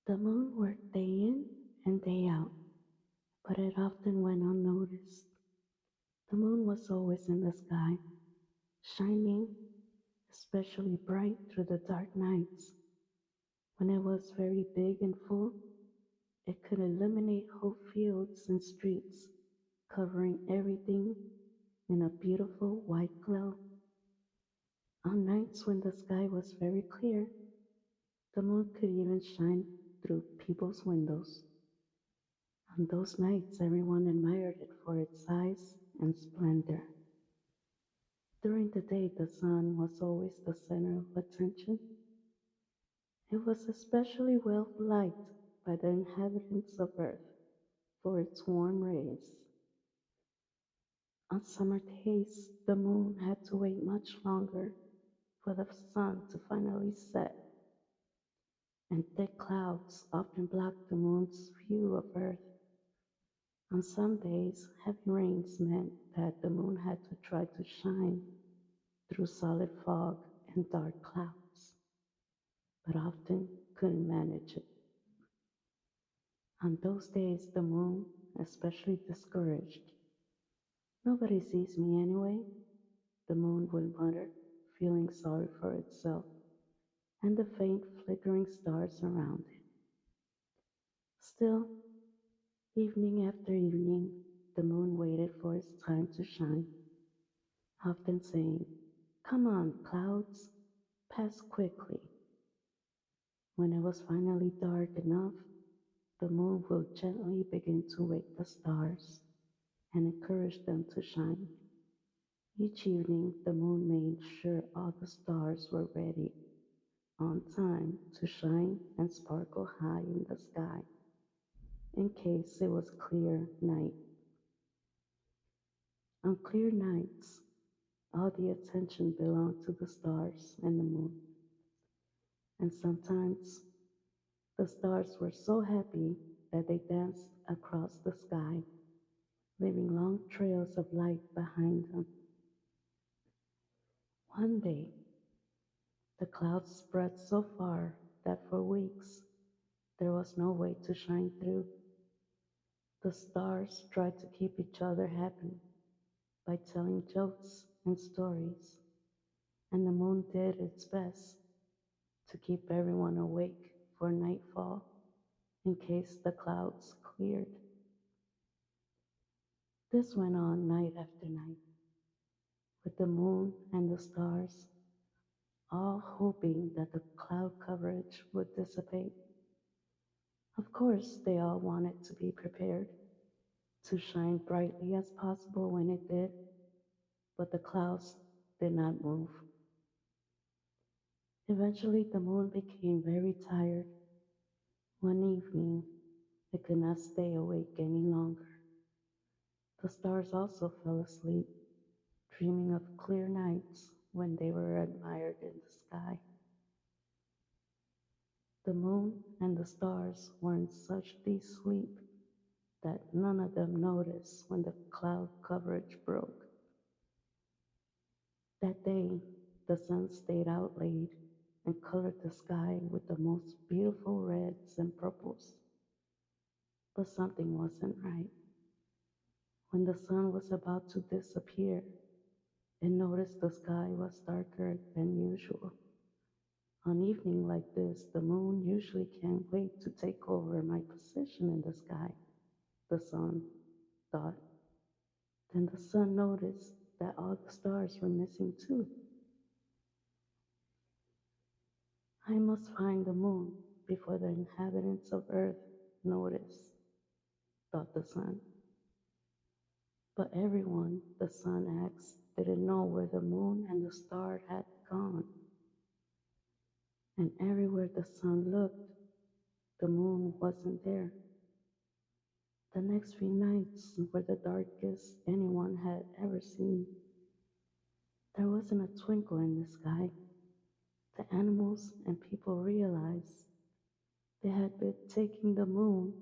The moon worked day in and day out, but it often went unnoticed. The moon was always in the sky, shining especially bright through the dark nights. When it was very big and full, it could illuminate whole fields and streets, covering everything in a beautiful white glow. On nights when the sky was very clear, the moon could even shine through people's windows. On those nights, everyone admired it for its size and splendor. During the day, the sun was always the center of attention. It was especially well liked by the inhabitants of Earth for its warm rays. On summer days, the moon had to wait much longer for the sun to finally set, and thick clouds often blocked the moon's view of Earth. On some days, heavy rains meant that the moon had to try to shine through solid fog and dark clouds, but often couldn't manage it. On those days, the moon, especially discouraged. Nobody sees me anyway, the moon would mutter, feeling sorry for itself and the faint flickering stars around it. Still, evening after evening, the moon waited for its time to shine, often saying, "Come on, clouds, pass quickly." When it was finally dark enough, the moon will gently begin to wake the stars and encourage them to shine. Each evening, the moon made sure all the stars were ready on time to shine and sparkle high in the sky in case it was clear night. On clear nights, all the attention belonged to the stars and the moon, and sometimes the stars were so happy that they danced across the sky, leaving long trails of light behind them. One day, the clouds spread so far that for weeks there was no way to shine through. The stars tried to keep each other happy by telling jokes and stories, and the moon did its best to keep everyone awake for nightfall in case the clouds cleared. This went on night after night, with the moon and the stars all hoping that the cloud coverage would dissipate. Of course, they all wanted to be prepared to shine brightly as possible when it did, but the clouds did not move. Eventually, the moon became very tired. One evening, it could not stay awake any longer. The stars also fell asleep, dreaming of clear nights when they were admired in the sky. The moon and the stars were in such deep sleep that none of them noticed when the cloud coverage broke. That day, the sun stayed out late and colored the sky with the most beautiful reds and purples. But something wasn't right. When the sun was about to disappear, it noticed the sky was darker than usual. On evening like this, the moon usually can't wait to take over my position in the sky, the sun thought. Then the sun noticed that all the stars were missing too. I must find the moon before the inhabitants of Earth notice, thought the sun. But everyone, the sun asked, didn't know where the moon and the star had gone. And everywhere the sun looked, the moon wasn't there. The next few nights were the darkest anyone had ever seen. There wasn't a twinkle in the sky. The animals and people realized they had been taking the moon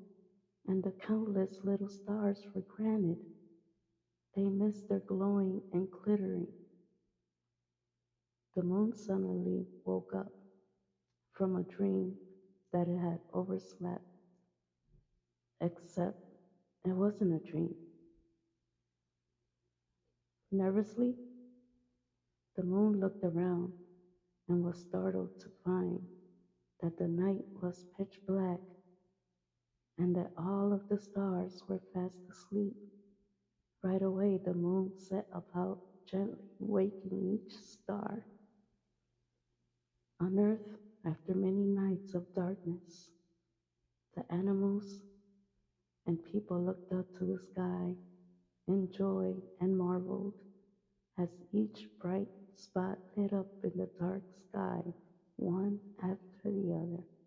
and the countless little stars for granted. They missed their glowing and glittering. The moon suddenly woke up from a dream that it had overslept, except it wasn't a dream. Nervously, the moon looked around and was startled to find that the night was pitch black and that all of the stars were fast asleep. Right away, the moon set about gently waking each star. On earth, after many nights of darkness, the animals and people looked up to the sky in joy and marveled as each bright spot lit up in the dark sky, one after the other.